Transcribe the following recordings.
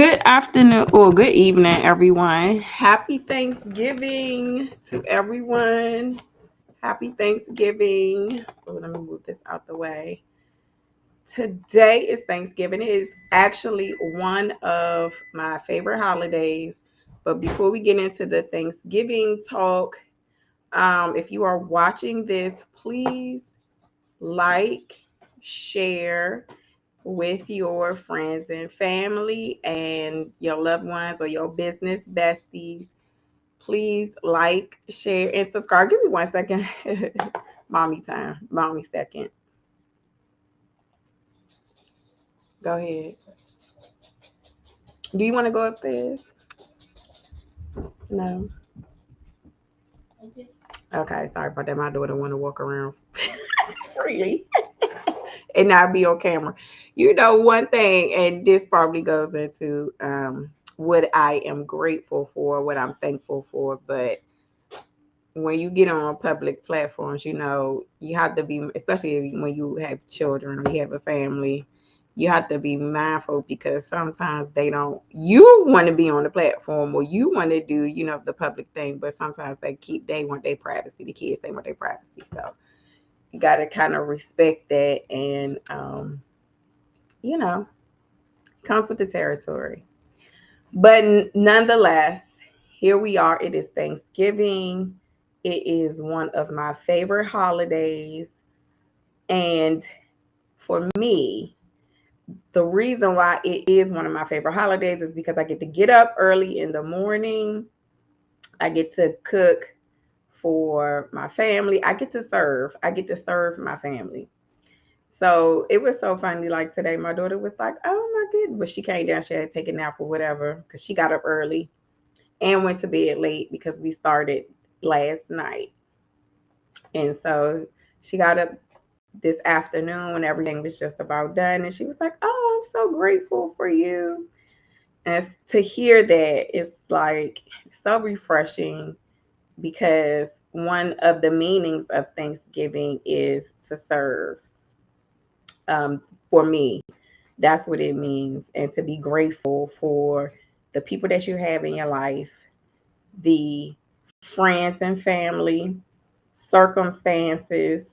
Good afternoon or good evening, everyone. Happy Thanksgiving to everyone. Happy Thanksgiving. Oh, let me move this out the way. Today is Thanksgiving. It is actually one of my favorite holidays. But before we get into the Thanksgiving talk, if you are watching this, please like, share, with your friends and family and your loved ones or your business besties. Please like, share, and subscribe. Give me 1 second. Mommy time. Mommy second. Go ahead. Do you want to go upstairs? No. Okay, sorry about that. My daughter want to walk around freely and not be on camera. You know, one thing, and this probably goes into what I am grateful for, what I'm thankful for, but when you get on public platforms, you know, you have to be, especially when you have children or you have a family, you have to be mindful because sometimes you want to be on the platform or you want to do, the public thing, but sometimes they want their privacy. The kids, they want their privacy. So you got to kind of respect that. And, you know, comes with the territory. But nonetheless, here we are. It is Thanksgiving. It is one of my favorite holidays. And for me, the reason why it is one of my favorite holidays is because I get to get up early in the morning. I get to cook for my family. I get to serve. I get to serve my family. So it was so funny. Like today, my daughter was like, "Oh my goodness!" But she came down. She had to take a nap or whatever because she got up early and went to bed late because we started last night. And so she got up this afternoon when everything was just about done. And she was like, "Oh, I'm so grateful for you." And to hear that, it's like so refreshing because one of the meanings of Thanksgiving is to serve. Um, for me, that's what it means. And to be grateful for the people that you have in your life, the friends and family, circumstances.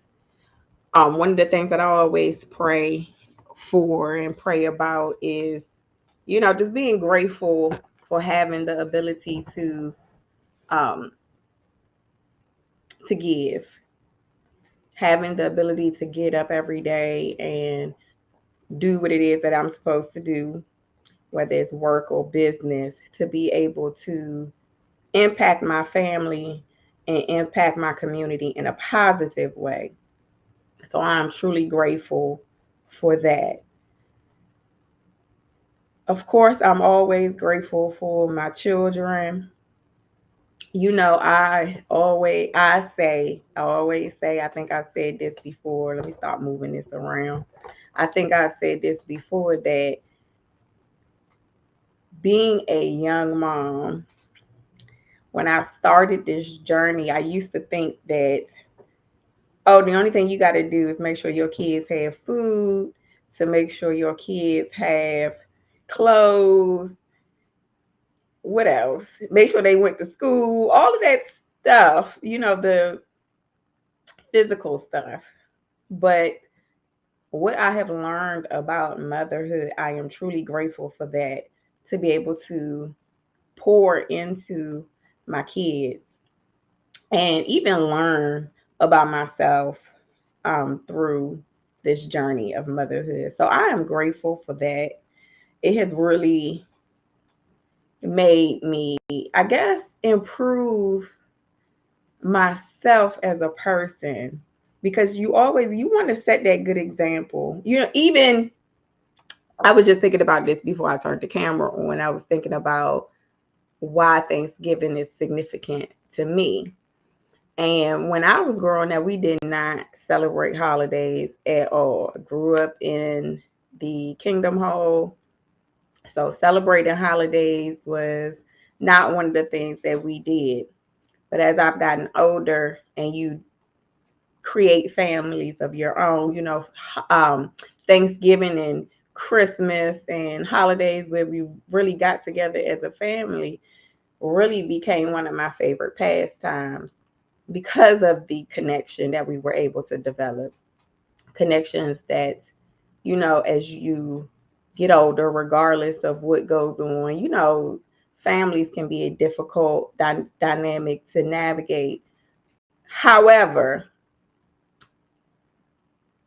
One of the things that I always pray for and pray about is, just being grateful for having the ability um, to give, having the ability to get up every day and do what it is that I'm supposed to do, whether it's work or business, to be able to impact my family and impact my community in a positive way. So I'm truly grateful for that. Of course, I'm always grateful for my children. I think I've said this before. Let me stop moving this around. I think I've said this before that being a young mom, when I started this journey, I used to think that, oh, the only thing you got to do is make sure your kids have food, to make sure your kids have clothes. What else? Make sure they went to school, all of that stuff, the physical stuff. But what I have learned about motherhood, I am truly grateful for that, to be able to pour into my kids and even learn about myself through this journey of motherhood. So I am grateful for that. It has really made me, I guess, improve myself as a person because you want to set that good example. Even I was just thinking about this before I turned the camera on. I was thinking about why Thanksgiving is significant to me. And when I was growing up, we did not celebrate holidays at all. I grew up in the Kingdom Hall. So celebrating holidays was not one of the things that we did. But as I've gotten older and you create families of your own, um, Thanksgiving and Christmas and holidays where we really got together as a family really became one of my favorite pastimes because of the connection that we were able to develop. Connections that, as you get older, regardless of what goes on, families can be a difficult dynamic to navigate. However,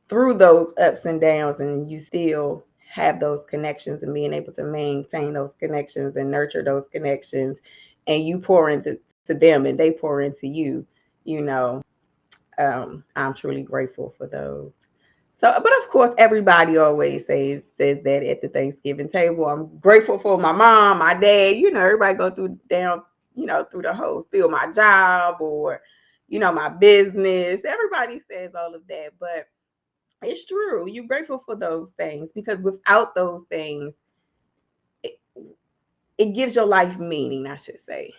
through those ups and downs, and you still have those connections and being able to maintain those connections and nurture those connections, and you pour into to them and they pour into you, you know, I'm truly grateful for those. So, but of course, everybody always says that at the Thanksgiving table. I'm grateful for my mom, my dad. Everybody go through down, through the whole spiel, my job or, my business. Everybody says all of that, but it's true. You're grateful for those things because without those things, it, it gives your life meaning. I should say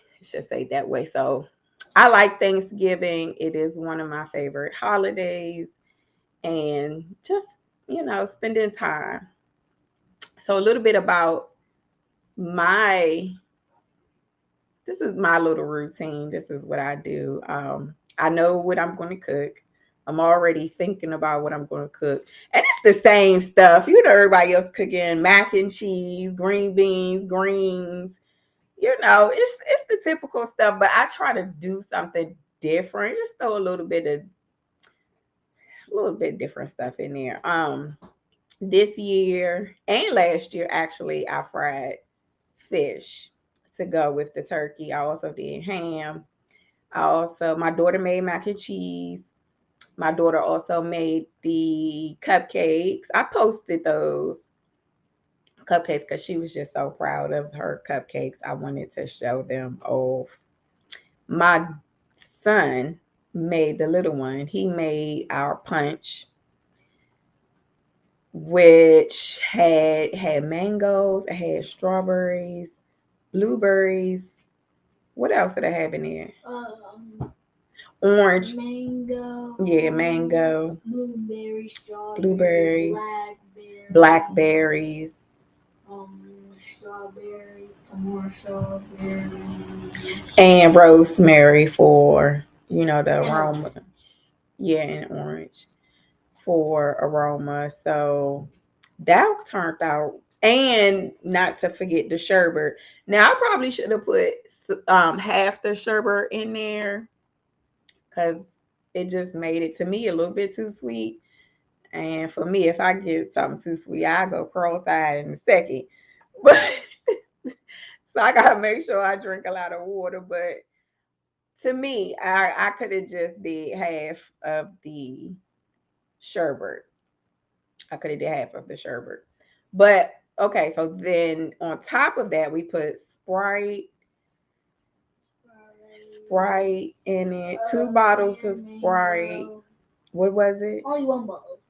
that way. So, I like Thanksgiving. It is one of my favorite holidays and just, spending time. So a little bit about my this is my little routine. This is what I do. I know what I'm going to cook. I'm already thinking about what I'm going to cook. And it's the same stuff. Everybody else cooking mac and cheese, green beans, greens. It's the typical stuff, but I try to do something different. Just throw a little bit different stuff in there. This year and last year, actually, I fried fish to go with the turkey. I also did ham. My daughter made mac and cheese. My daughter also made the cupcakes. I posted those cupcakes because she was just so proud of her cupcakes. I wanted to show them off. My son made the little one. He made our punch, which had mangoes, it had strawberries, blueberries. What else did I have in there? Orange. Mango. Yeah, mango. Blueberries. Blackberries. Strawberries. Some more strawberries. And rosemary for, the aroma. Yeah, and orange for aroma. So that turned out. And not to forget the sherbet. Now I probably should have put half the sherbet in there because it just made it to me a little bit too sweet. And for me, if I get something too sweet, I go cross-eyed in a second. But so I gotta make sure I drink a lot of water. But to me, I could have just did half of the sherbet. I could have did half of the sherbet. But okay, so then on top of that, we put Sprite in it, 2 bottles of Sprite. What was it? Only one bottle.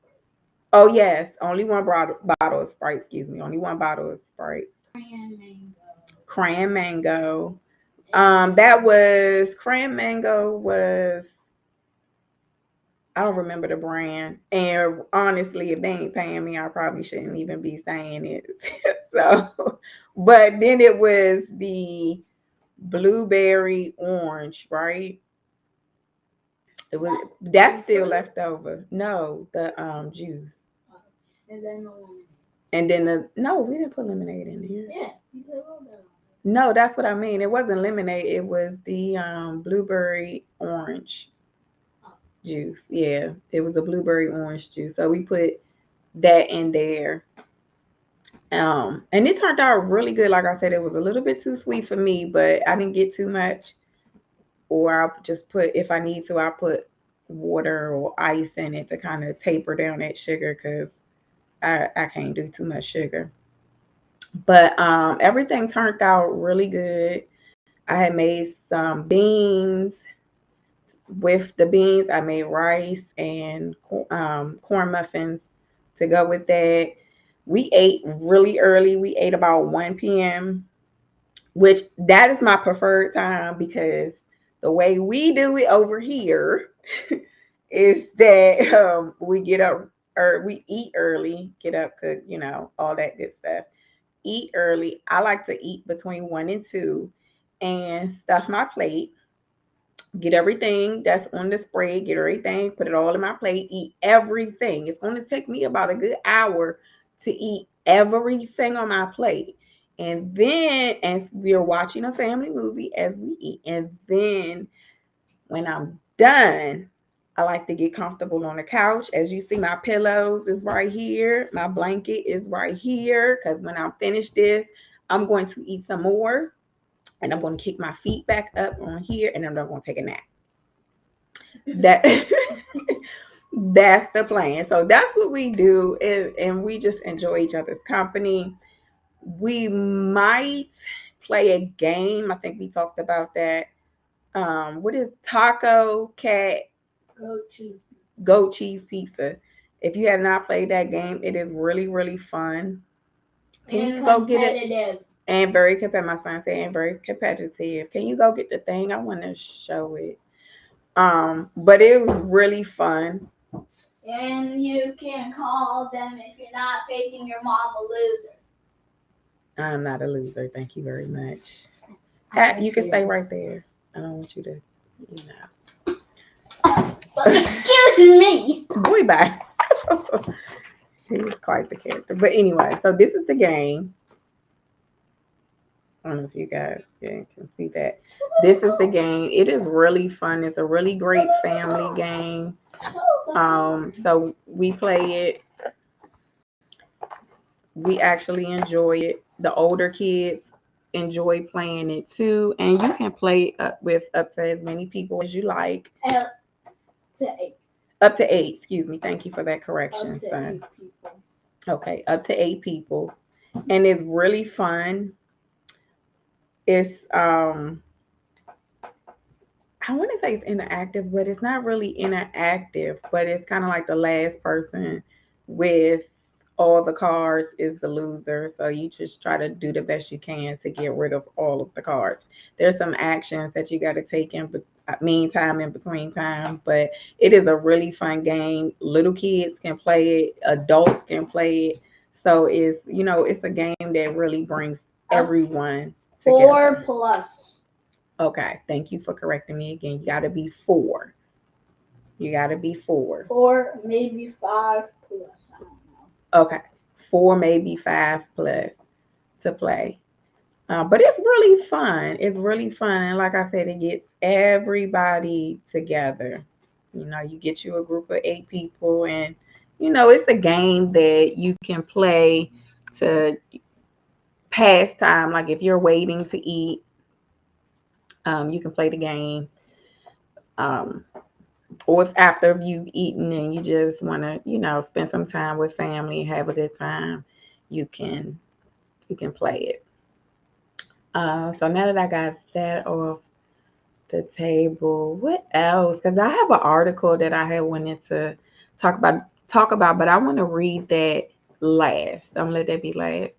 Oh yes, only one bottle of Sprite. Excuse me, only one bottle of Sprite. Cran mango. That was Cran mango was. I don't remember the brand. And honestly, if they ain't paying me, I probably shouldn't even be saying it. So, but then it was the blueberry orange, right? It was that's still left over. No, the juice. And then the lemonade. And then no, we didn't put lemonade in here. Yeah, you put a little bit. No, that's what I mean. It wasn't lemonade. It was the blueberry orange juice. Yeah, it was a blueberry orange juice. So we put that in there. And it turned out really good. Like I said, it was a little bit too sweet for me, but I didn't get too much. Or I'll just put, if I need to, I'll put water or ice in it to kind of taper down that sugar because I can't do too much sugar. But everything turned out really good. I had made some beans. With the beans, I made rice and corn muffins to go with that. We ate really early. We ate about 1 p.m., which that is my preferred time because the way we do it over here is that we get up or we eat early, get up, cook, all that good stuff. Eat early. I like to eat between 1 and 2 and stuff my plate, get everything that's on the spread, get everything, put it all in my plate, eat everything. It's going to take me about a good hour to eat everything on my plate. And then, as we're watching a family movie as we eat, and then when I'm done, I like to get comfortable on the couch. As you see, my pillows is right here. My blanket is right here. Because when I'm finished this, I'm going to eat some more. And I'm going to kick my feet back up on here. And then I'm going to take a nap. That that's the plan. So that's what we do. And we just enjoy each other's company. We might play a game. I think we talked about that. What is taco cat goat cheese pizza? If you have not played that game, it is really, really fun. Can you go get it? And very competitive. My son said, and very competitive. Can you go get the thing? I want to show it. But it was really fun. And you can call them if you're not facing your mom a loser. I'm not a loser. Thank you very much. You can stay right there. I don't want you to, you know. Excuse me. Boy, bye. He's quite the character. But anyway, so this is the game. I don't know if you guys can see that. This is the game. It is really fun. It's a really great family game. So we play it. We actually enjoy it. The older kids enjoy playing it too, and you can play with up to as many people as you like. To 8. Up to 8. Excuse me. Thank you for that correction, son. Okay, up to 8 people, and it's really fun. It's I want to say it's interactive, but it's not really interactive. But it's kind of like the last person with all the cards is the loser. So you just try to do the best you can to get rid of all of the cards. There's some actions that you got to take in meantime, in between time, but it is a really fun game. Little kids can play it, adults can play it. So it's a game that really brings everyone together. 4 plus. Okay, thank you for correcting me again. You got to be 4. You got to be 4. 4, maybe 5 plus. I don't know. Okay, 4, maybe 5 plus to play. But it's really fun. It's really fun. And like I said, it gets everybody together. You get you a group of 8 people, and, it's a game that you can play to pass time. Like if you're waiting to eat, you can play the game. Um, or if after you've eaten and you just want to, spend some time with family and have a good time, you can play it. So now that I got that off the table, what else? Because I have an article that I had wanted to talk about, but I want to read that last. I'm gonna let that be last.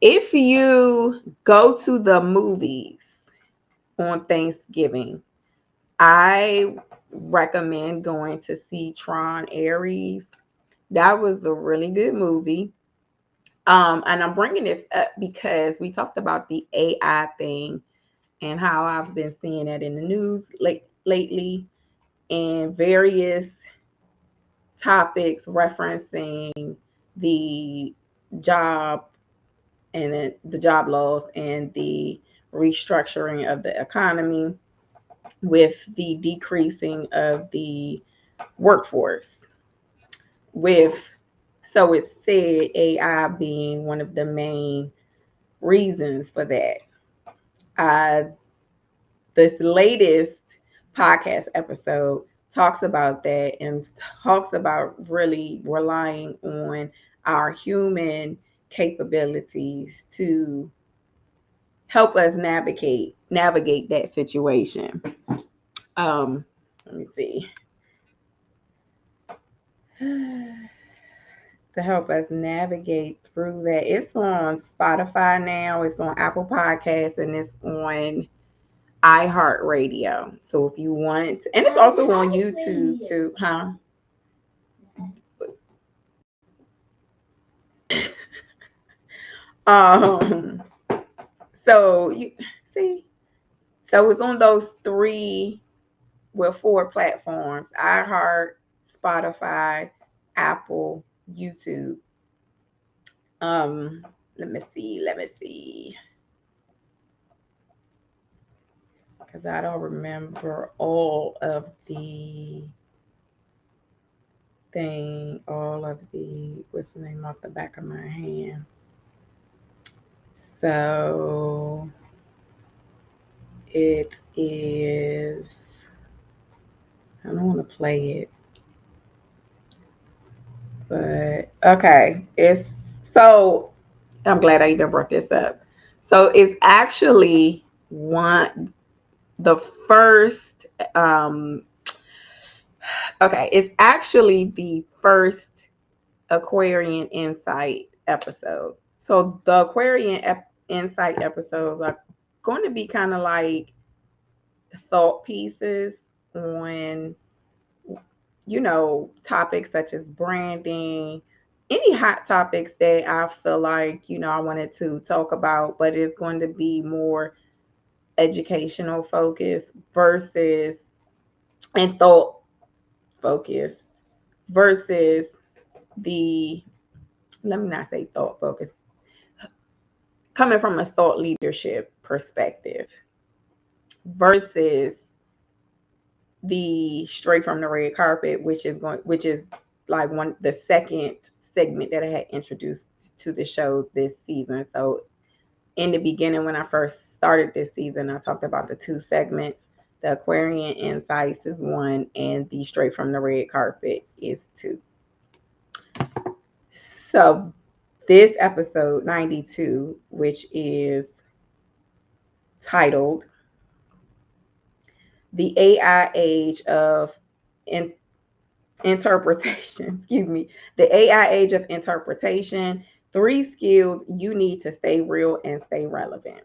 If you go to the movies on Thanksgiving, I recommend going to see Tron Ares. That was a really good movie. And I'm bringing this up because we talked about the AI thing and how I've been seeing that in the news lately, and various topics referencing the job and the job loss and the restructuring of the economy with the decreasing of the workforce. With So it said AI being one of the main reasons for that. Uh, this latest podcast episode talks about that and talks about really relying on our human capabilities to help us navigate that situation. Let me see. To help us navigate through that. It's on Spotify now, it's on Apple Podcasts, and it's on iHeartRadio. So if you want, and it's also on YouTube too, huh? Um, so you see, so it's on those four platforms: iHeart, Spotify, Apple, YouTube. Um, let me see, because I don't remember all of the what's the name off the back of my hand. So it is. I don't want to play it, but okay. It's so. I'm glad I even brought this up. So it's actually one the first. Okay, it's actually the first Aquarian Insight episode. So the Insight episodes are going to be kind of like thought pieces on, topics such as branding, any hot topics that I feel like, I wanted to talk about, but it's going to be more educational focused versus and thought focused versus the, let me not say thought focused, coming from a thought leadership perspective versus the straight from the red carpet, which is like the second segment that I had introduced to the show this season. So in the beginning, when I first started this season, I talked about the two segments. The Aquarian Insights is one, and the Straight from the Red Carpet is two. So this episode 92, which is titled The AI Age of In- Interpretation, excuse me, the AI Age of Interpretation, 3 skills you need to stay real and stay relevant.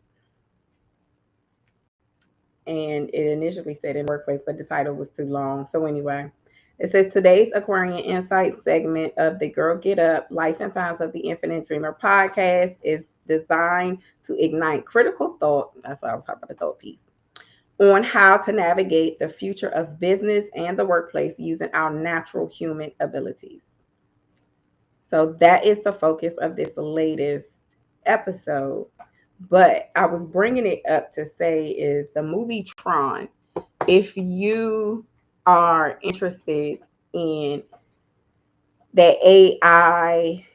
And it initially said in workplace, but the title was too long. So anyway, it says today's Aquarian Insight segment of the Girl Get Up Life and Times of the Infinite Dreamer podcast is designed to ignite critical thought. That's why I was talking about the thought piece on how to navigate the future of business and the workplace using our natural human abilities. So that is the focus of this latest episode. But I was bringing it up to say is the movie Tron. If you are interested in the AI,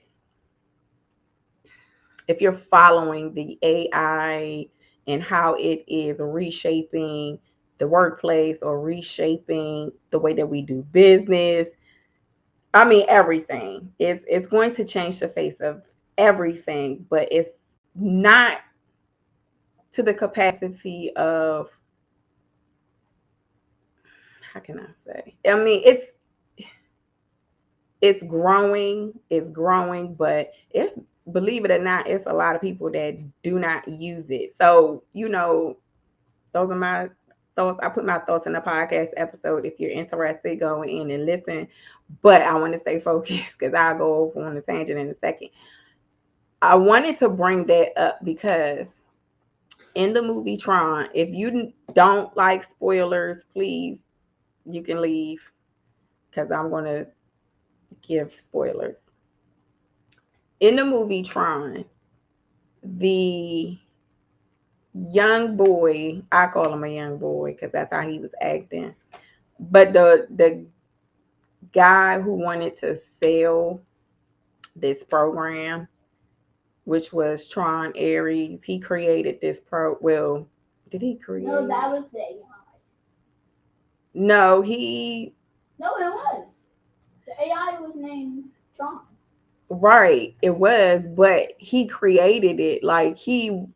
if you're following the AI and how it is reshaping the workplace or reshaping the way that we do business, I mean everything. It's going to change the face of everything, but it's not to the capacity of, how can I say? I mean, it's growing, but it's, believe it or not, it's a lot of people that do not use it. So, those are my thoughts. I put my thoughts in the podcast episode. If you're interested, go in and listen. But I want to stay focused because I'll go over on a tangent in a second. I wanted to bring that up because in the movie Tron, if you don't like spoilers, please, you can leave because I'm going to give spoilers. In the movie Tron, the young boy, I call him a young boy because that's how he was acting. But the guy who wanted to sell this program, which was Tron Ares, he created this well, did he create? No, that was the AI. No, he. No, it was. The AI was named Tron. Right, it was, but he created it. Like he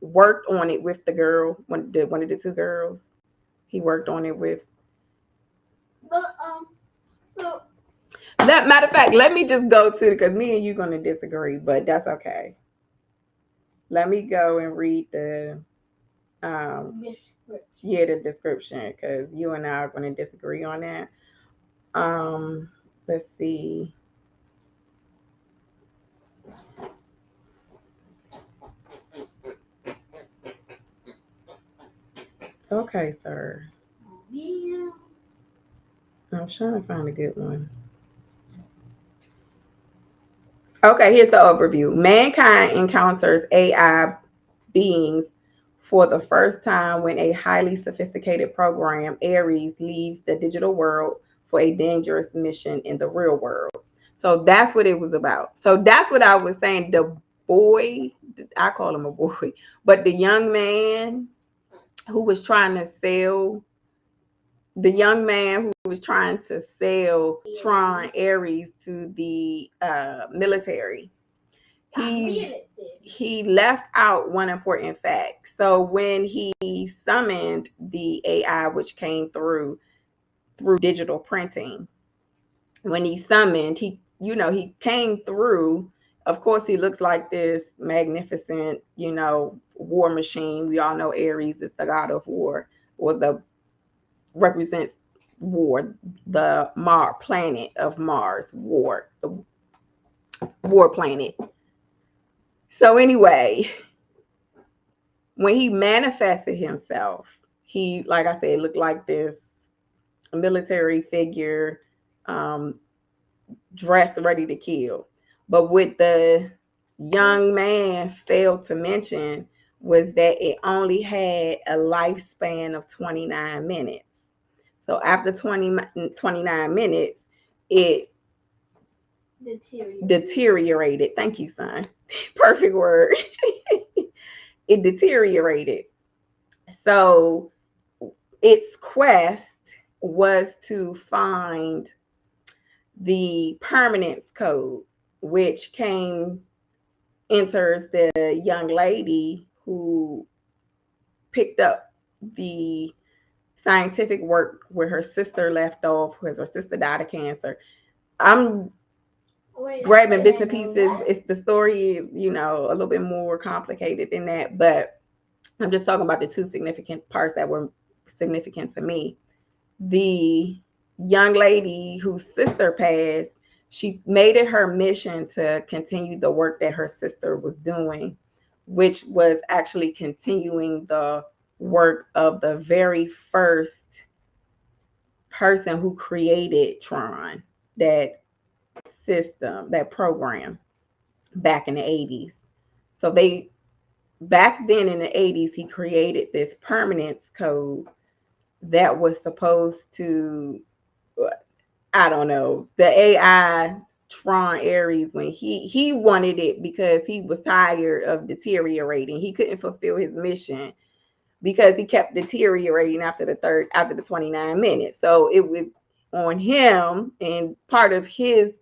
worked on it with the girl, one of the two girls. He worked on it with. But so Matter of fact, let me just go to because me and you gonna disagree, but that's okay. Let me go and read the description. yeah, the description because you and I are gonna disagree on that. Let's see. Okay, sir. Yeah. I'm trying to find a good one. Okay, here's the overview. Mankind encounters AI beings for the first time when a highly sophisticated program, Ares, leaves the digital world for a dangerous mission in the real world. So that's what it was about. So that's what I was saying. The boy, I call him a boy, but the young man who was trying to sell, the young man who was trying to sell Tron Ares to the military, he left out one important fact. So when he summoned the AI, which came through digital printing, when he summoned, he came through. Of course, he looks like this magnificent, war machine. We all know Ares is the god of war, or the represents war, the planet of Mars, war, the war planet. So anyway, when he manifested himself, he, like I said, looked like this military figure, um, dressed ready to kill. But what the young man failed to mention was that it only had a lifespan of 29 minutes. So after 29 minutes, it deteriorated. Thank you, son. Perfect word. It deteriorated. So its quest was to find the permanence code, which enters the young lady who picked up the scientific work where her sister left off, because her sister died of cancer. I'm grabbing bits and pieces. It's the story is, a little bit more complicated than that, but I'm just talking about the two significant parts that were significant to me. The young lady whose sister passed, she made it her mission to continue the work that her sister was doing, which was actually continuing the work of the very first person who created Tron, that system, that program, back in the 80s. So back then in the 80s, he created this permanence code that was supposed to, I don't know, the AI Tron Ares, when he wanted it because he was tired of deteriorating. He couldn't fulfill his mission because he kept deteriorating after the 29 minutes. So it was on him, and part of his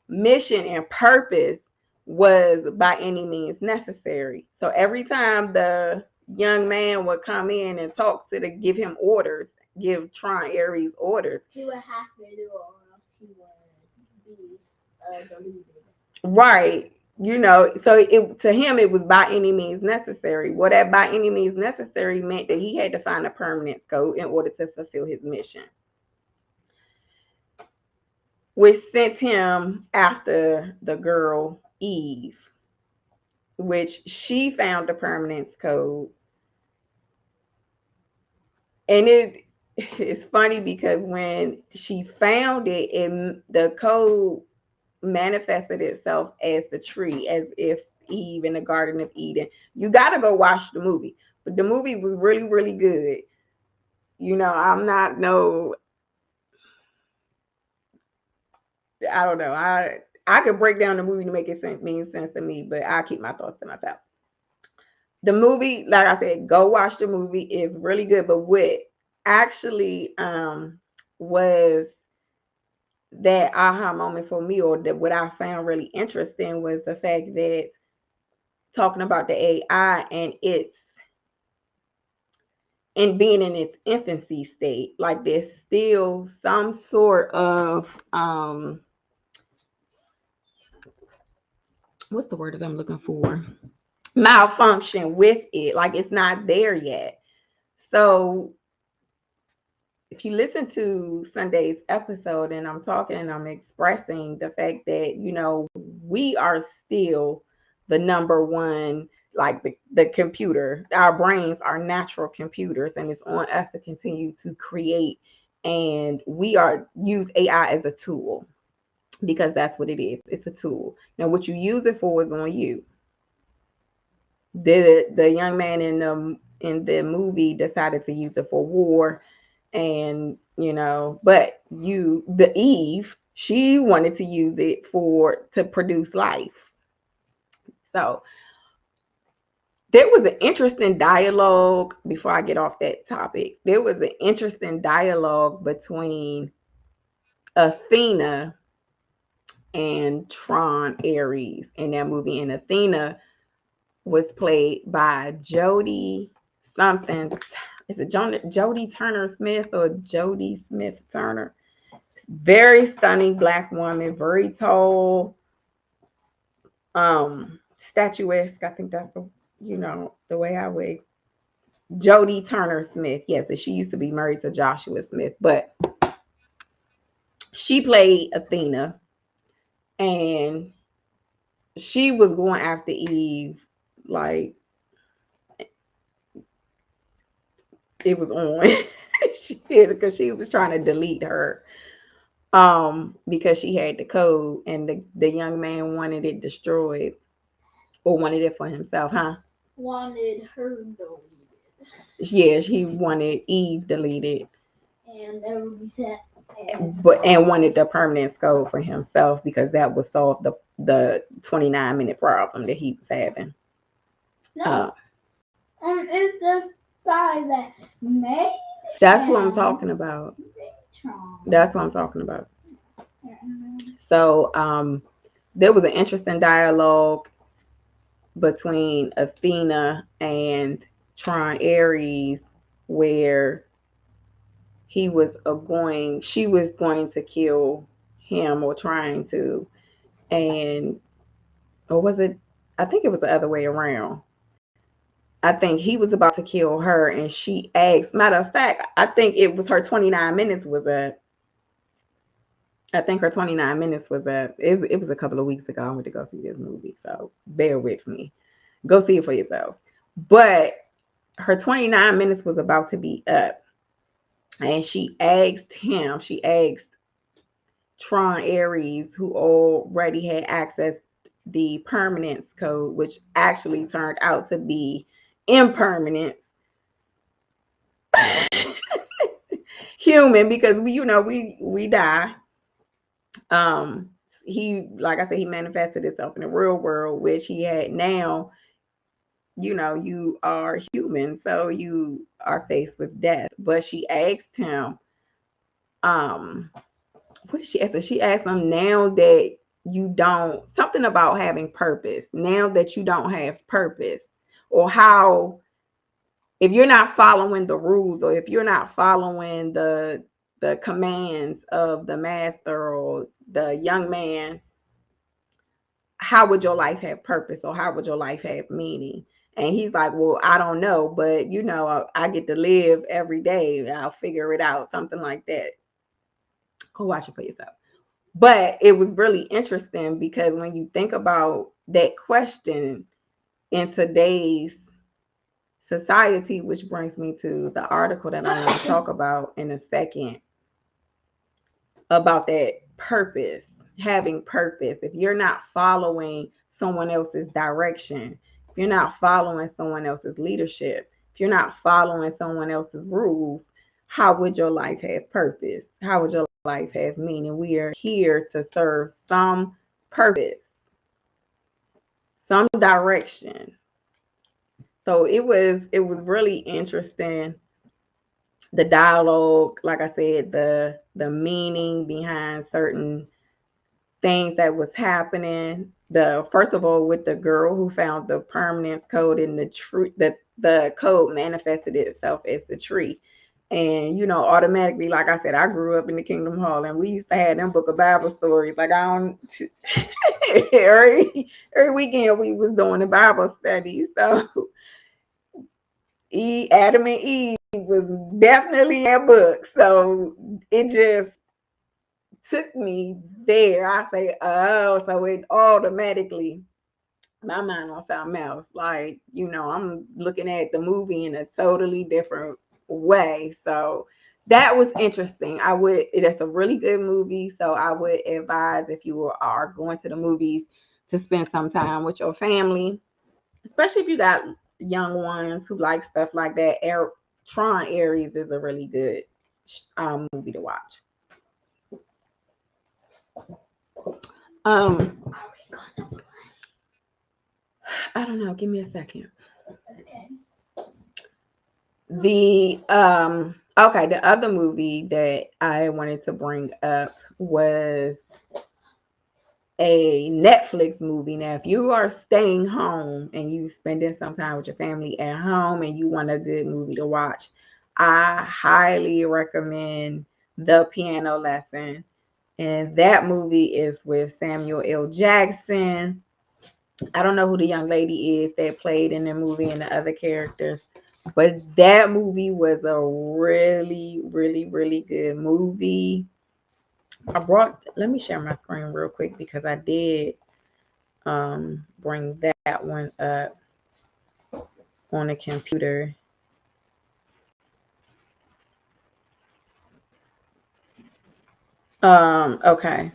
mission and purpose was by any means necessary. So every time the young man would come in and give him orders, give Tron Ares orders, he would have to do it, or else he would be deleted. Right. So to him it was by any means necessary. What that by any means necessary meant that he had to find a permanent code in order to fulfill his mission, which sent him after the girl Eve, which she found the permanence code. And it's funny because when she found it, the code manifested itself as the tree, as if Eve in the Garden of Eden. You got to go watch the movie. But the movie was really, really good. I'm not I don't know. I could break down the movie to make it mean sense to me, but I keep my thoughts to myself. The movie, like I said, go watch the movie. It's really good. But what actually was that aha moment for me, or that what I found really interesting, was the fact that, talking about the AI and being in its infancy state, like there's still some sort of what's the word that I'm looking for? Malfunction with it, like it's not there yet. So if you listen to Sunday's episode, and I'm talking and I'm expressing the fact that, we are still the number one, like the computer. Our brains are natural computers, and it's on us to continue to create. And we are use AI as a tool because that's what it is. It's a tool. Now, what you use it for is on you. The young man in the movie decided to use it for war, and but the Eve, she wanted to use it to produce life. So there was an interesting dialogue. Before I get off that topic, there was an interesting dialogue between Athena and Tron Ares in that movie. And Athena was played by Jodie something. Is it Jodie Turner Smith or Jodie Smith Turner? Very stunning black woman, very tall, statuesque. I think that's the way I would. Jodie Turner Smith. Yes, and she used to be married to Joshua Smith, but she played Athena, and she was going after Eve like it was on. She did, because she was trying to delete her because she had the code, and the young man wanted it destroyed, or wanted it for himself, huh? Wanted her deleted. Yeah, he wanted Eve deleted, and that would be set. and wanted the permanent code for himself because that would solve the 29-minute problem that he was having. No, it's the guy that made. That's what I'm talking about. That's what I'm talking about. So there was an interesting dialogue between Athena and Tron Ares, where she was going to kill him, or trying to, or was it? I think it was the other way around. I think he was about to kill her, and she asked. Matter of fact, I think it was her 29 minutes was up. I think her 29 minutes was up. It was a couple of weeks ago. I went to go see this movie, so bear with me. Go see it for yourself. But her 29 minutes was about to be up, and she asked Tron Ares, who already had access the permanence code, which actually turned out to be impermanence. Human, because we die. He, like I said, he manifested himself in the real world, which he had now. You are human, so you are faced with death. But she asked him, what did she ask him? She asked him, now that you don't, something about having purpose, now that you don't have purpose, or how, if you're not following the rules, or if you're not following the commands of the master or the young man, how would your life have purpose, or how would your life have meaning? And he's like, well, I don't know, but I get to live every day. I'll figure it out. Something like that. Go watch it for yourself. But it was really interesting, because when you think about that question in today's society, which brings me to the article that I want to talk about in a second, about that purpose, having purpose. If you're not following someone else's direction, if you're not following someone else's leadership, if you're not following someone else's rules, how would your life have purpose? How would your life have meaning? We are here to serve some purpose, some direction. So it was really interesting. The dialogue, like I said, the meaning behind certain things that was happening. The first of all, with the girl who found the permanence code in the tree, that the code manifested itself as the tree. And automatically, like I said, I grew up in the Kingdom Hall, and we used to have them book of Bible stories. Like I don't every weekend we was doing a Bible study. So Adam and Eve was definitely in that book. So it just took me there. I say, oh, so it automatically my mind on something else. Like, I'm looking at the movie in a totally different way. So that was interesting. That's a really good movie. So I would advise, if you are going to the movies, to spend some time with your family, especially if you got young ones who like stuff like that. Tron Ares is a really good movie to watch. Are we gonna play? I don't know. Give me a second. Okay. The other movie that I wanted to bring up was a Netflix movie. Now, if you are staying home and you spending some time with your family at home and you want a good movie to watch, I highly recommend The Piano Lesson. And that movie is with Samuel L. Jackson. I don't know who the young lady is that played in the movie and the other characters, but that movie was a really, really, really good movie. Let me share my screen real quick because I did bring that one up on the computer. Okay.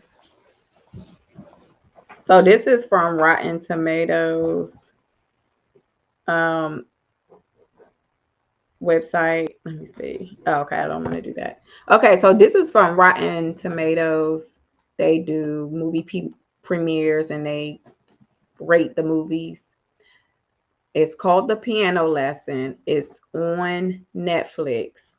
So this is from Rotten Tomatoes um website. Let me see. Oh, okay, I don't want to do that. Okay, so this is from Rotten Tomatoes. They do premieres and they rate the movies. It's called The Piano Lesson. It's on Netflix.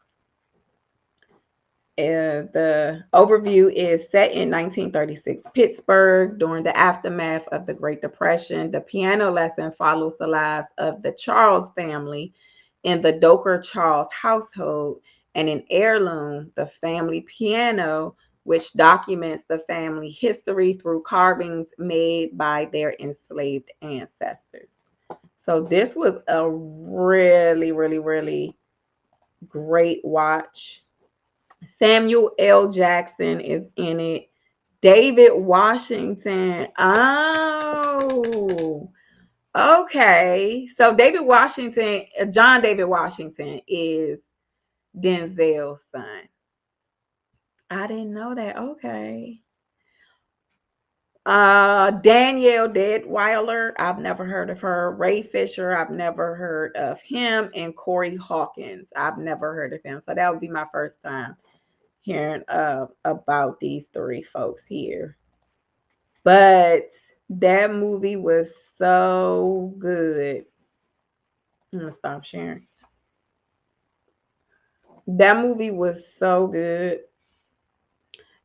The overview is set in 1936 Pittsburgh during the aftermath of the Great Depression. The Piano Lesson follows the lives of the Charles family in the Doker Charles household and an heirloom, the family piano, which documents the family history through carvings made by their enslaved ancestors. So this was a really, really, really great watch. Samuel L. Jackson is in it. David Washington. Oh, okay. So John David Washington is Denzel's son. I didn't know that. Okay. Danielle Deadweiler, I've never heard of her. Ray Fisher, I've never heard of him. And Corey Hawkins, I've never heard of him. So that would be my first time hearing about these three folks here. But that movie was so good. I'm gonna stop sharing. That movie was so good.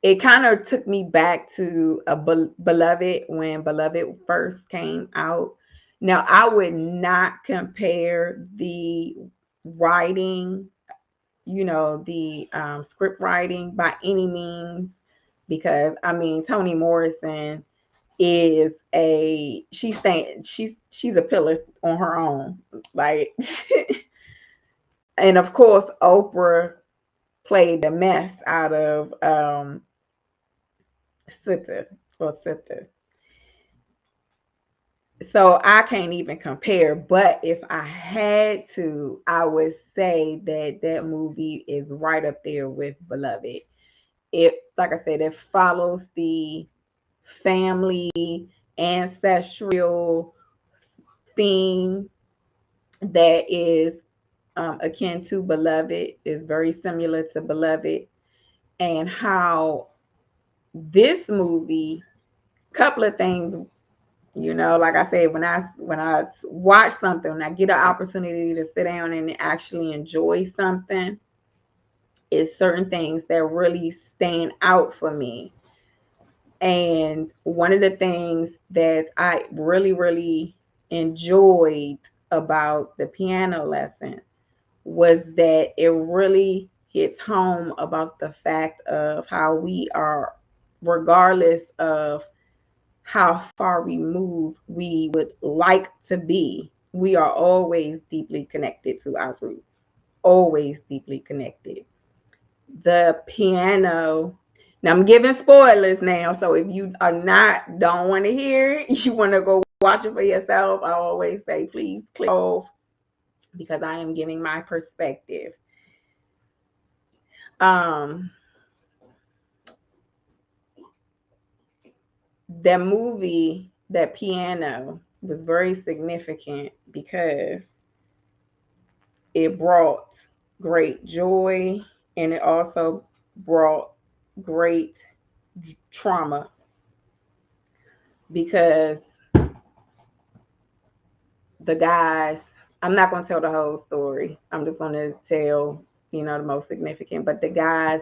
It kind of took me back to a Beloved when Beloved first came out. Now, I would not compare the writing, the script writing by any means, because I mean Toni Morrison is she's a pillar on her own, like, and of course Oprah played the mess out of Sita. So I can't even compare. But if I had to, I would say that that movie is right up there with Beloved. It, like I said, it follows the family ancestral theme that is akin to Beloved, is very similar to Beloved, and how this movie, couple of things, like I said, when I watch something, when I get an opportunity to sit down and actually enjoy something, is certain things that really stand out for me. And one of the things that I really, really enjoyed about The Piano Lesson was that it really hits home about the fact of how we are, regardless of how far removed we would like to be, we are always deeply connected to our roots, always deeply connected. The piano. Now I'm giving spoilers now, so if you don't want to hear it, you want to go watch it for yourself. I always say, please click off, because I am giving my perspective. The movie, That Piano, was very significant because it brought great joy, and it also brought great trauma, because the guys, I'm not going to tell the whole story. I'm just going to tell, the most significant. But the guys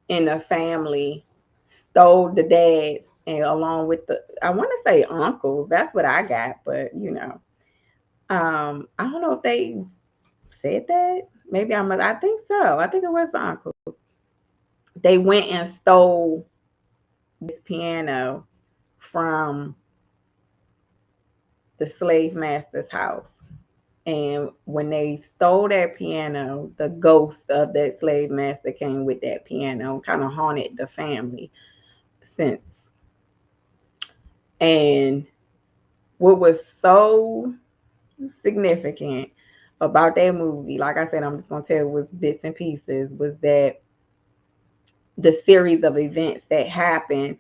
in the family stole the dads, and along with I want to say uncles. That's what I got. But, I don't know if they said that. Maybe I think so. I think it was the uncles. They went and stole this piano from the slave master's house. And when they stole that piano, the ghost of that slave master came with that piano, kind of haunted the family since. And what was so significant about that movie, like I said, I'm just going to tell was bits and pieces, was that the series of events that happened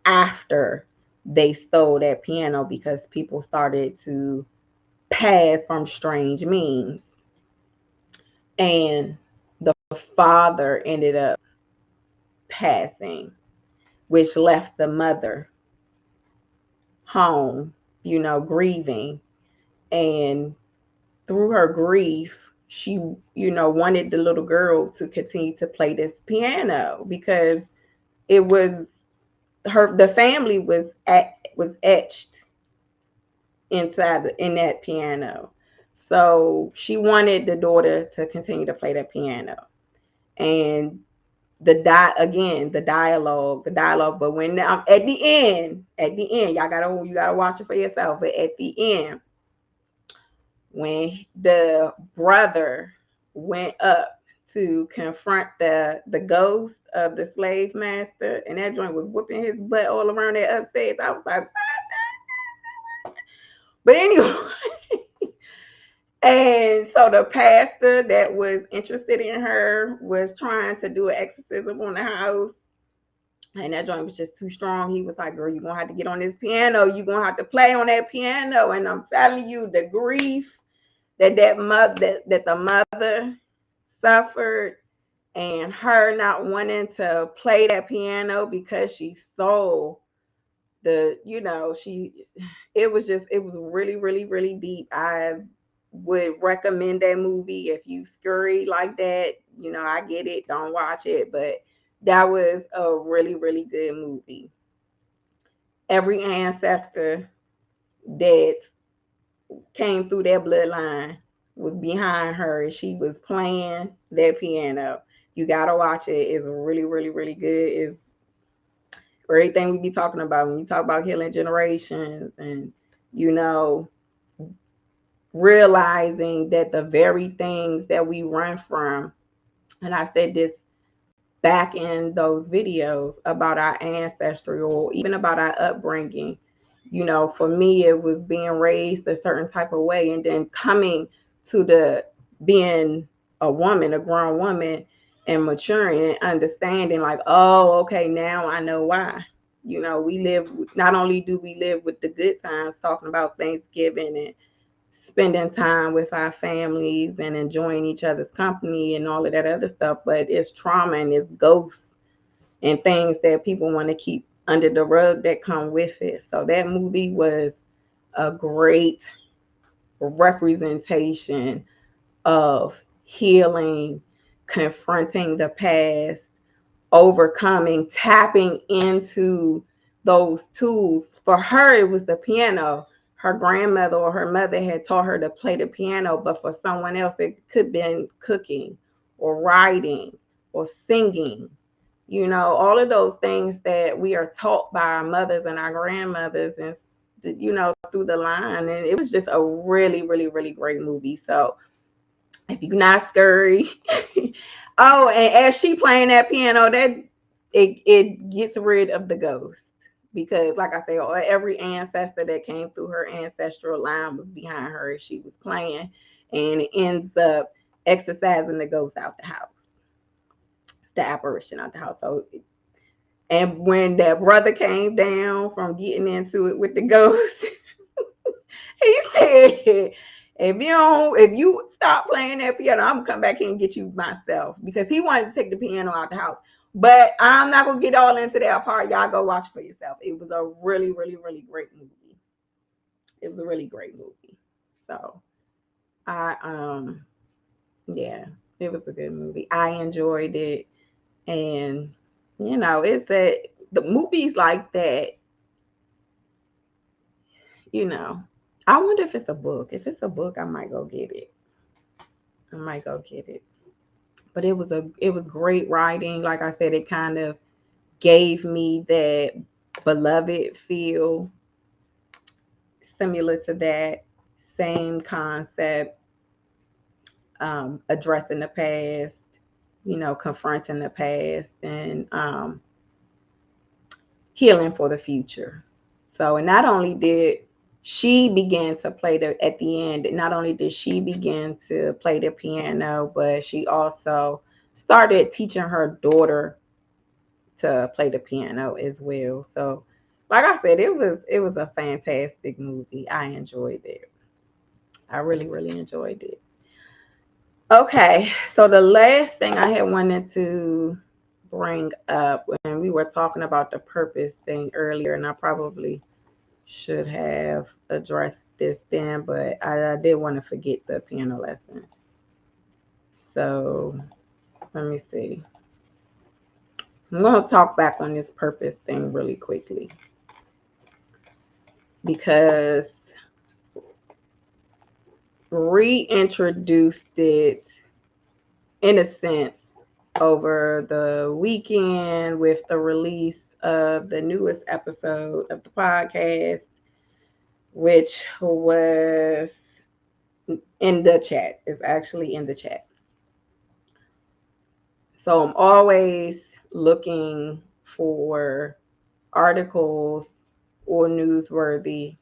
after they stole that piano, because people started to pass from strange means. And the father ended up passing, which left the mother home, grieving. And through her grief, she, wanted the little girl to continue to play this piano, because it was the family was etched in that piano. So she wanted the daughter to continue to play the piano. And the dialogue. But when at the end, you gotta watch it for yourself. But at the end, when the brother went up to confront the ghost of the slave master, and that joint was whooping his butt all around that upstairs, I was like, but anyway. And so the pastor that was interested in her was trying to do an exorcism on the house. And that joint was just too strong. He was like, girl, you're going to have to get on this piano. You're going to have to play on that piano. And I'm telling you, the grief that the mother suffered, and her not wanting to play that piano because she saw it was really, really, really deep. I would recommend that movie. If you scurry like that, I get it, don't watch it, but that was a really, really good movie. Every ancestor that came through that bloodline was behind her. She was playing that piano. You gotta watch it. It's really, really, really good. It's everything we be talking about when you talk about healing generations, and realizing that the very things that we run from, and I said this back in those videos about our ancestry, or even about our upbringing. For me, it was being raised a certain type of way, and then coming to being a grown woman, and maturing and understanding, like, oh, okay, now I know why. We live, not only do we live with the good times, talking about Thanksgiving and spending time with our families and enjoying each other's company and all of that other stuff, but it's trauma and it's ghosts and things that people want to keep under the rug that come with it. So that movie was a great representation of healing, confronting the past, overcoming, tapping into those tools. For her, it was the piano. Her grandmother or her mother had taught her to play the piano, but for someone else, it could have been cooking or writing or singing. All of those things that we are taught by our mothers and our grandmothers, and through the line. And it was just a really, really, really great movie. So if you're not scary, oh, and as she playing that piano, that it gets rid of the ghost. because, like I said, every ancestor that came through her ancestral line was behind her as she was playing, and it ends up exercising the ghost out the house, the apparition out the house. So, and when that brother came down from getting into it with the ghost, he said, if you stop playing that piano, I'm gonna come back here and get you myself, because he wanted to take the piano out the house. But I'm not gonna get all into that part. Y'all go watch for yourself. It was a really, really, really great movie. It was a really great movie. So I yeah, it was a good movie. I enjoyed it. And it's that the movies like that, you know. I wonder if it's a book. If it's a book, I might go get it. I might go get it. But it was great writing. Like I said, it kind of gave me that beloved feel, similar to that same concept, addressing the past, confronting the past, and healing for the future. So, and not only did she begin to play at the end, not only did she begin to play the piano, but she also started teaching her daughter to play the piano as well. So, like I said, it was a fantastic movie. I enjoyed it. I really, really enjoyed it. Okay, so the last thing I had wanted to bring up, when we were talking about the purpose thing earlier, and I probably should have addressed this then, but I did want to forget the piano lesson. So let me see. I'm going to talk back on this purpose thing really quickly, because reintroduced it in a sense over the weekend with the release of the newest episode of the podcast, which was in the chat. It's actually in the chat. So I'm always looking for articles or newsworthy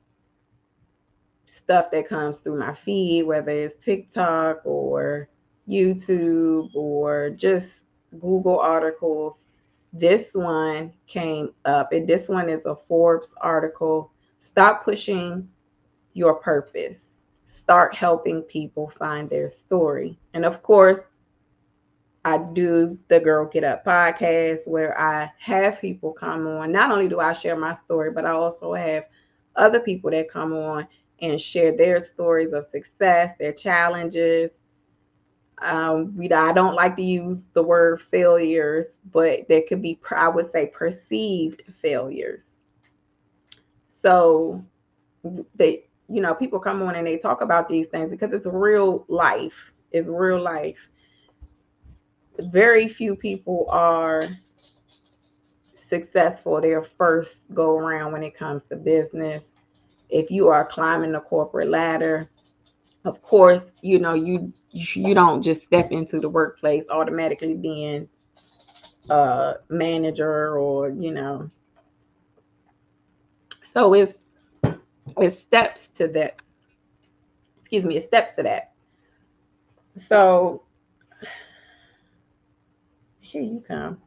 stuff that comes through my feed, whether it's TikTok or YouTube or just Google articles. This one came up, and this one is a Forbes article. Stop pushing your purpose. Start helping people find their story. And of course, I do the Girl Get Up podcast, where I have people come on. Not only do I share my story, but I also have other people that come on and share their stories of success, their challenges. I don't like to use the word failures, but there could be, I would say, perceived failures. So people come on and they talk about these things because it's real life. It's real life. Very few people are successful their first go around when it comes to business. If you are climbing the corporate ladder, of course, you don't just step into the workplace automatically being a manager, or so it's steps to that. Excuse me, it's steps to that. So here you come.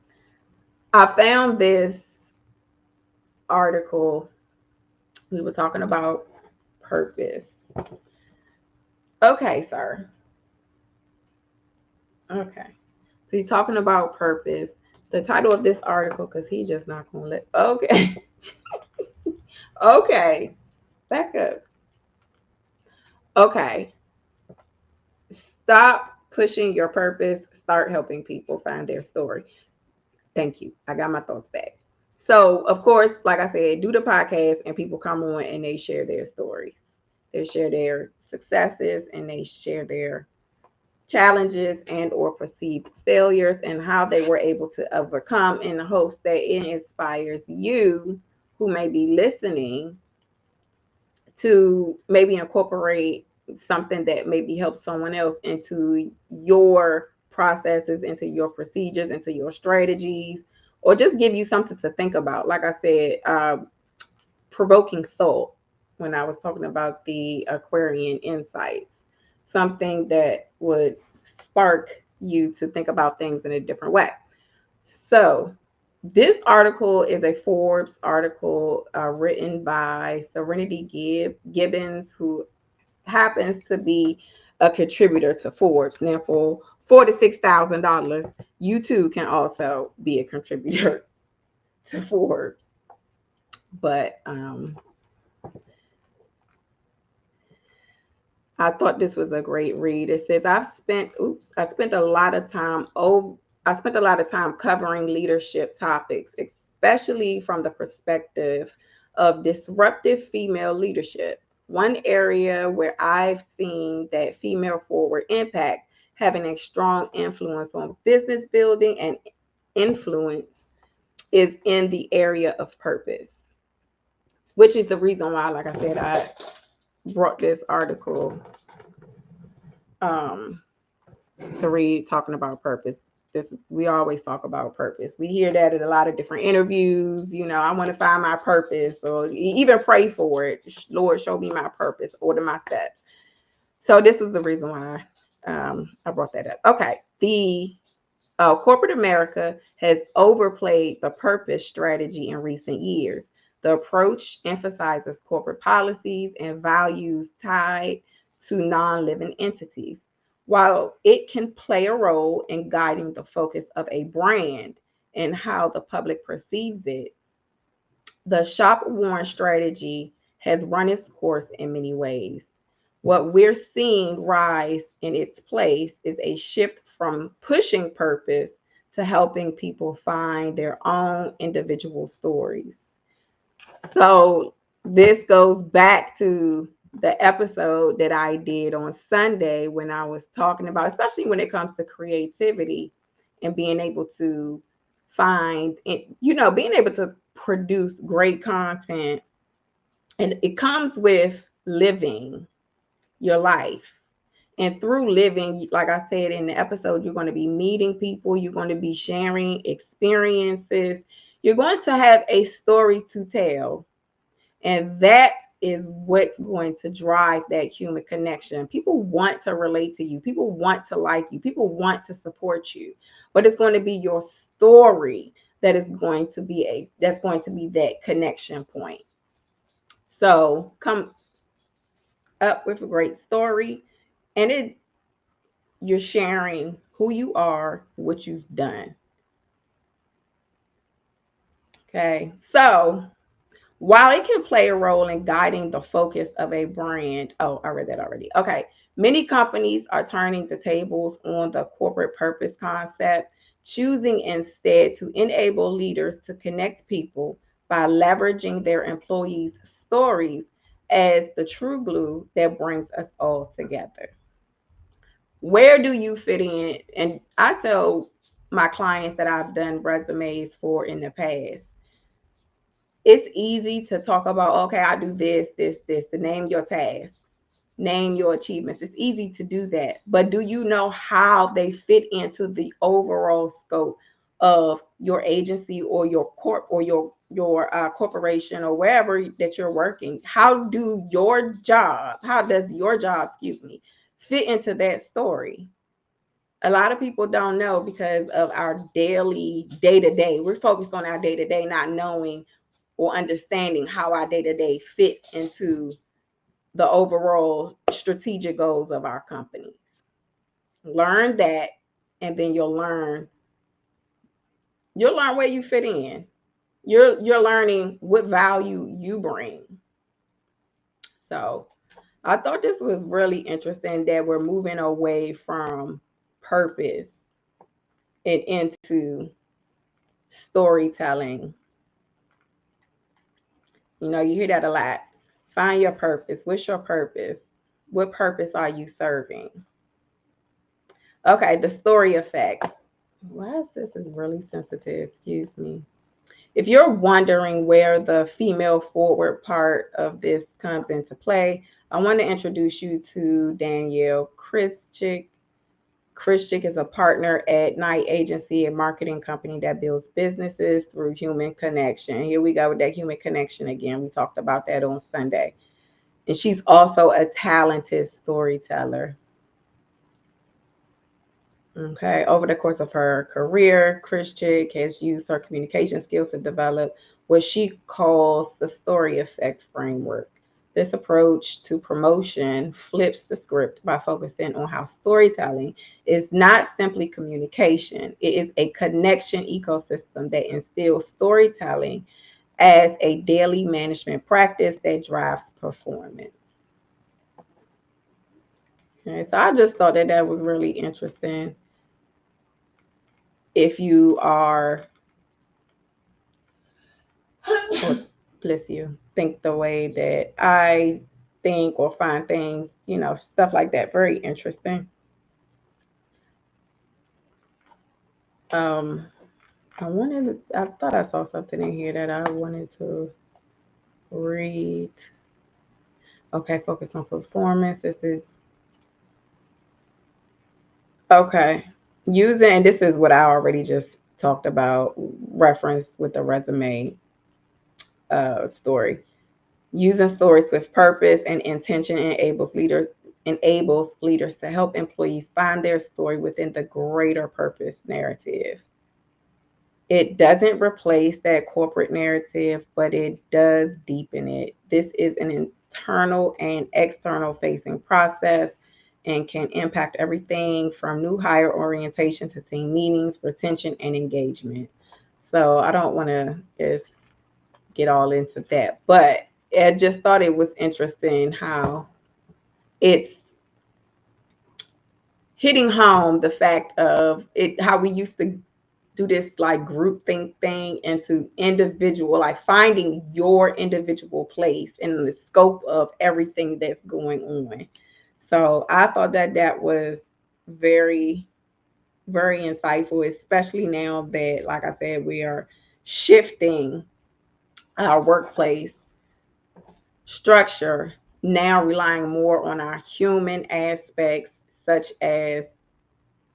I found this article. We were talking about purpose. Okay, sir. Okay. So you're talking about purpose. The title of this article, because he's just not going to let. Okay. Okay. Back up. Okay. Stop pushing your purpose. Start helping people find their story. Thank you. I got my thoughts back. So, of course, like I said, do the podcast and people come on and they share their stories. They share their successes and they share their challenges and or perceived failures and how they were able to overcome, in the hopes that it inspires you who may be listening to maybe incorporate something that maybe helps someone else into your processes, into your procedures, into your strategies, or just give you something to think about. Like I said, provoking thought when I was talking about the Aquarian insights, something that would spark you to think about things in a different way. So, this article is a Forbes article written by Serenity Gibbons, who happens to be a contributor to Forbes. Now, for $4,000 to $6,000, you too can also be a contributor to Forbes. But I thought this was a great read. It says, I spent a lot of time I spent a lot of time covering leadership topics, especially from the perspective of disruptive female leadership. One area where I've seen that female forward impact having a strong influence on business building and influence is in the area of purpose, which is the reason why, like I said, I brought this article um, to read talking about purpose. This we always talk about purpose. We hear that in a lot of different interviews. You know, I want to find my purpose, or even pray for it. Lord, show me my purpose, order my steps. So this was the reason why I brought that up. Okay, the corporate America has overplayed the purpose strategy in recent years. The approach emphasizes corporate policies and values tied to non living entities. While it can play a role in guiding the focus of a brand and how the public perceives it, the shop worn strategy has run its course in many ways. What we're seeing rise in its place is a shift from pushing purpose to helping people find their own individual stories. So, this goes back to the episode that I did on Sunday when I was talking about, especially when it comes to creativity and being able to find it, being able to produce great content. And it comes with living your life. And through living, like I said in the episode, you're going to be meeting people, you're going to be sharing experiences, you're going to have a story to tell. And that is what's going to drive that human connection. People want to relate to you, people want to like you, people want to support you. But it's going to be your story that is going to be that connection point. So come up with a great story, and you're sharing who you are, what you've done. Okay. So while it can play a role in guiding the focus of a brand, oh, I read that already. Okay. Many companies are turning the tables on the corporate purpose concept, choosing instead to enable leaders to connect people by leveraging their employees' stories as the true glue that brings us all together. Where do you fit in? And I tell my clients that I've done resumes for in the past, it's easy to talk about, okay, I do this, to name your tasks, name your achievements. It's easy to do that. But do you know how they fit into the overall scope of your agency or your corp or your corporation or wherever that you're working? How does your job, excuse me, fit into that story? A lot of people don't know because of our daily day to day. We're focused on our day to day, not knowing or understanding how our day to day fits into the overall strategic goals of our companies. Learn that, and then you'll learn where you fit in. You're learning what value you bring. So I thought this was really interesting that we're moving away from purpose and into storytelling. You hear that a lot. Find your purpose. What's your purpose? What purpose are you serving? Okay, the story effect. Why is this is really sensitive? Excuse me. If you're wondering where the female forward part of this comes into play, I want to introduce you to Danielle Chrischick. Chris Chick is a partner at Night Agency, a marketing company that builds businesses through human connection. Here we go with that human connection again. We talked about that on Sunday. And she's also a talented storyteller. Okay, over the course of her career, Chris Chick has used her communication skills to develop what she calls the story effect framework. This approach to promotion flips the script by focusing on how storytelling is not simply communication, it is a connection ecosystem that instills storytelling as a daily management practice that drives performance. Okay, so I just thought that that was really interesting. If you are, or bless you, think the way that I think or find things, stuff like that very interesting. Um, I thought I saw something in here that I wanted to read. Okay, focus on performance. This is okay. Using, this is what I already just talked about, reference with the resume story. Using stories with purpose and intention enables leaders to help employees find their story within the greater purpose narrative. It doesn't replace that corporate narrative, but it does deepen it. This is an internal and external facing process and can impact everything from new hire orientation to team meetings, retention, and engagement. So I don't want to just get all into that, but I just thought it was interesting how it's hitting home the fact of it, how we used to do this like group think thing into individual, like finding your individual place in the scope of everything that's going on. So I thought that that was very, very insightful, especially now that, like I said, we are shifting our workplace structure, now relying more on our human aspects, such as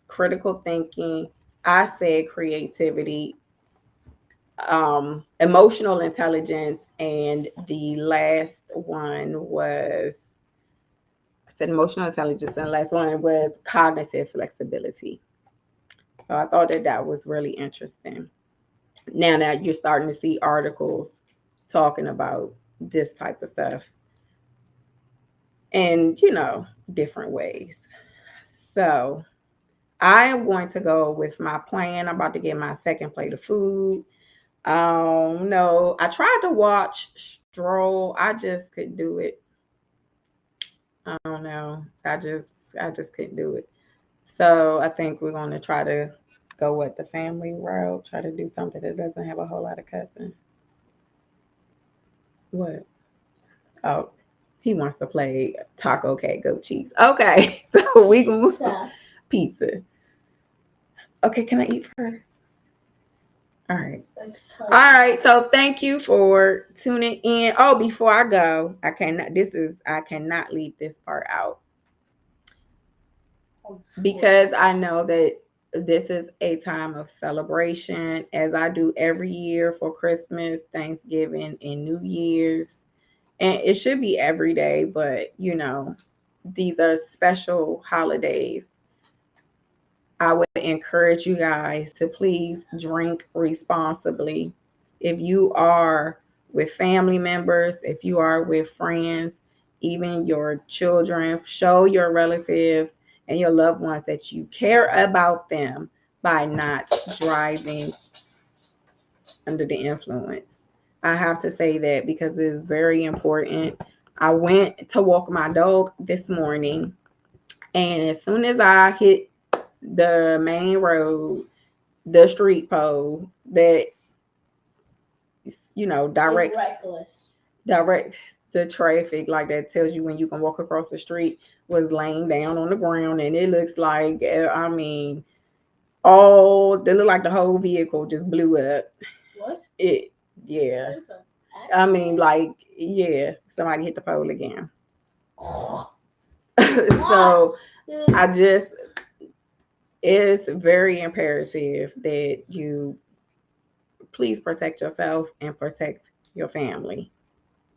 critical thinking. I said creativity, emotional intelligence, and the last one was, I said emotional intelligence, and the last one was cognitive flexibility. So I thought that that was really interesting. Now you're starting to see articles talking about this type of stuff in, different ways. So I am going to go with my plan. I'm about to get my second plate of food. No, I tried to watch Stroll. I just couldn't do it. I don't know. I just couldn't do it. So I think we're gonna try to go with the family route. Try to do something that doesn't have a whole lot of cussing. What? Oh, he wants to play taco cat goat cheese. Okay, so we can move Pizza. pizza. Okay, can I eat first? All right. Let's All play. right. So thank you for tuning in. Oh, before I go, I cannot leave this part out because I know that this is a time of celebration, as I do every year for Christmas, Thanksgiving, and New Year's. And it should be every day, but these are special holidays. I would encourage you guys to please drink responsibly. If you are with family members, if you are with friends, even your children, show your relatives and your loved ones that you care about them by not driving under the influence. I have to say that because it is very important. I went to walk my dog this morning, and as soon as I hit the main road, the street pole that It's directs reckless. directs the traffic, like that tells you when you can walk across the street, was laying down on the ground, and it looks like, I mean, all they look like the whole vehicle just blew up. What? It Yeah. There's a I mean, like, yeah, somebody hit the pole again. What? So Dude, I just it's very imperative that you please protect yourself and protect your family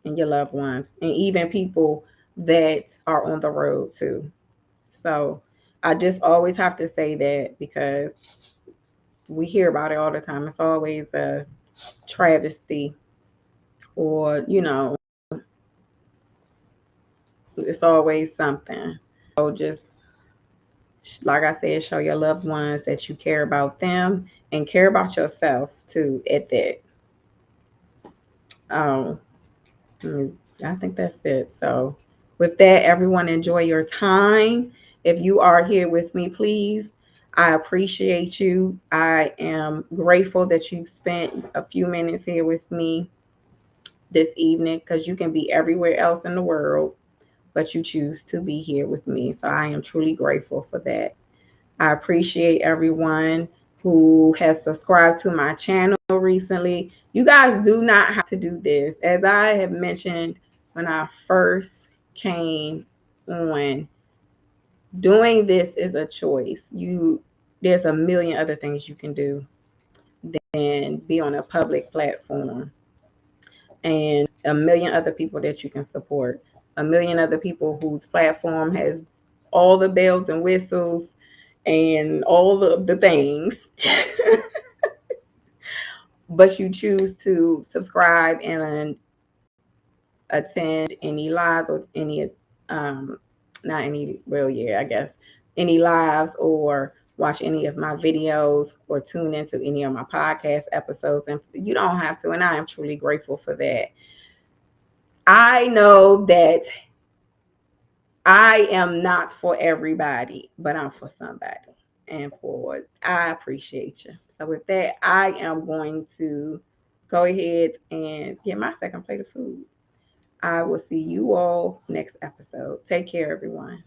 and your loved ones, and even people that are on the road too. So I just always have to say that because we hear about it all the time. It's always a travesty, or it's always something. So just like I said, show your loved ones that you care about them and care about yourself too at that. Um, I think that's it. So, with that, everyone, enjoy your time. If you are here with me, please, I appreciate you. I am grateful that you've spent a few minutes here with me this evening because you can be everywhere else in the world, but you choose to be here with me. So, I am truly grateful for that. I appreciate everyone who has subscribed to my channel recently. You guys do not have to do this. As I have mentioned when I first came on, doing this is a choice. There's a million other things you can do than be on a public platform, and a million other people that you can support. A million other people whose platform has all the bells and whistles and all of the things, but you choose to subscribe and attend any lives or any, um, not any, well, yeah, I guess, any lives or watch any of my videos or tune into any of my podcast episodes. And you don't have to, and I am truly grateful for that. I know that I am not for everybody, but I'm for somebody. And for I appreciate you. So with that, I am going to go ahead and get my second plate of food. I will see you all next episode. Take care, everyone.